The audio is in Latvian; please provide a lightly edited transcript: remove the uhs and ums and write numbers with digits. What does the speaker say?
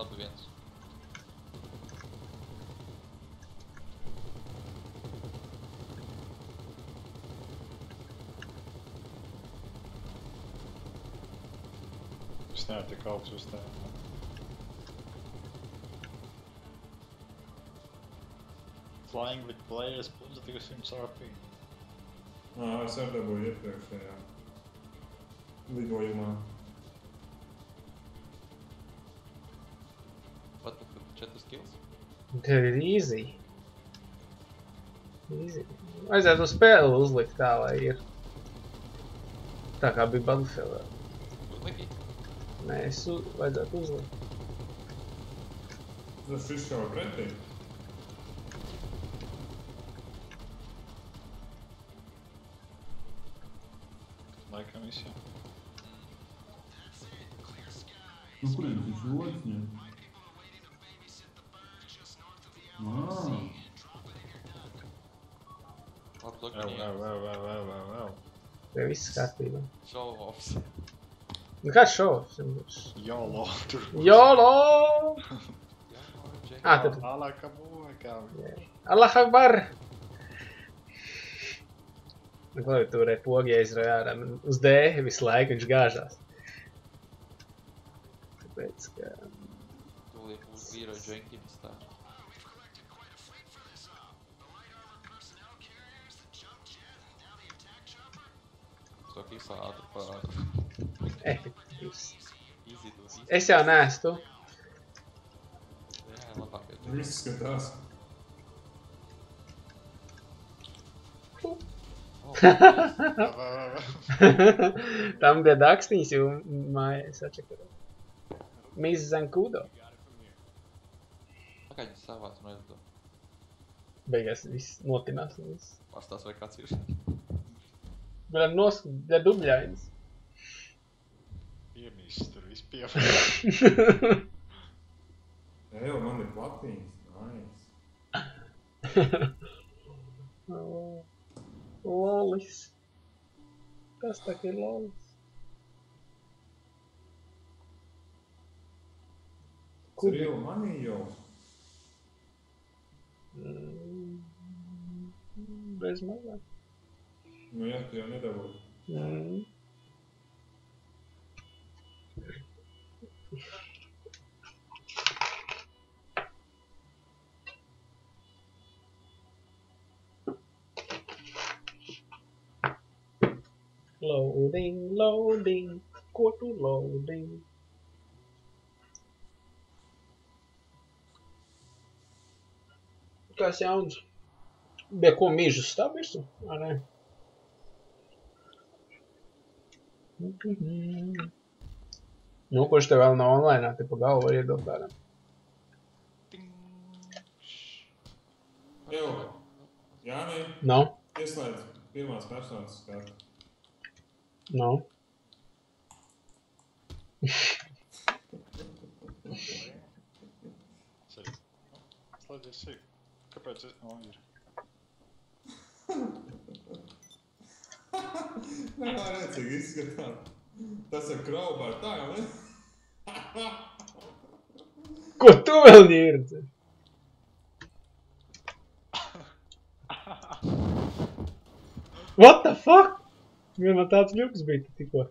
Labi viens. Es nevaru tik augstu uzstāt. Flying with players plus 200 RP. Es arī dabūju iepriekšējā lidojumā. Pat 4 kills. Tev ir easy. Easy. Vajadzētu spēli uzlikt tā, lai ir. Tā kā bija Battlefieldā. Uzliki? Nē, vajadzētu uzlikt. Tas izšauja pretī. Laikam viss jau. Kurien viņš rodas ņem? Labi, Vēl. Tev viss kārtībā. Show offs. Nu kāds šovs? YOLO tur. YOLO! Jā, Tad. Alaka būvekā. Allah Akbar! Nu, klaviatūrē pogi aizrauj ārā. Uz D visu laiku viņš gāžās. Tāpēc, ka... Tūlīt būs Vīro Jenkins tā. To kisā ātri pārāk. Efektīvs. Easy to easy. Es jau neesmu tu. Jā, labāk. Viss skatās. Tam bija dakstiņas jau mājās atšakarā. Miss Zankudo. Kā viņi savāc un aizdo? Beigās viss notinās un viss. Pastās vai kāds ir. Bija dubļainas. Iemīšs tur viss pievērš. Ejo, man ir platīns. Nice. Lolis. Kas tā ir lolis? Real money jau. Bez mazā. Nu jā, tu jau nedabūji. Loading, loading, ko tu loading? Kas jauns? Bija ko mīžu stabisu? Vai ne? Nu, kurš te vēl nav online, te pa galvu var iedot tādam. Ejo, Jāni, No? ieslēdz pirmās personas skatu. No? Slēdzies sīk. Kāpēc es... O, ir. Nē, rēcīgi izskatās. Tas ir kraubār, tā jau ne? Ko tu vēl ņirdi? What the fuck? Man tāds ļuks bija tikko.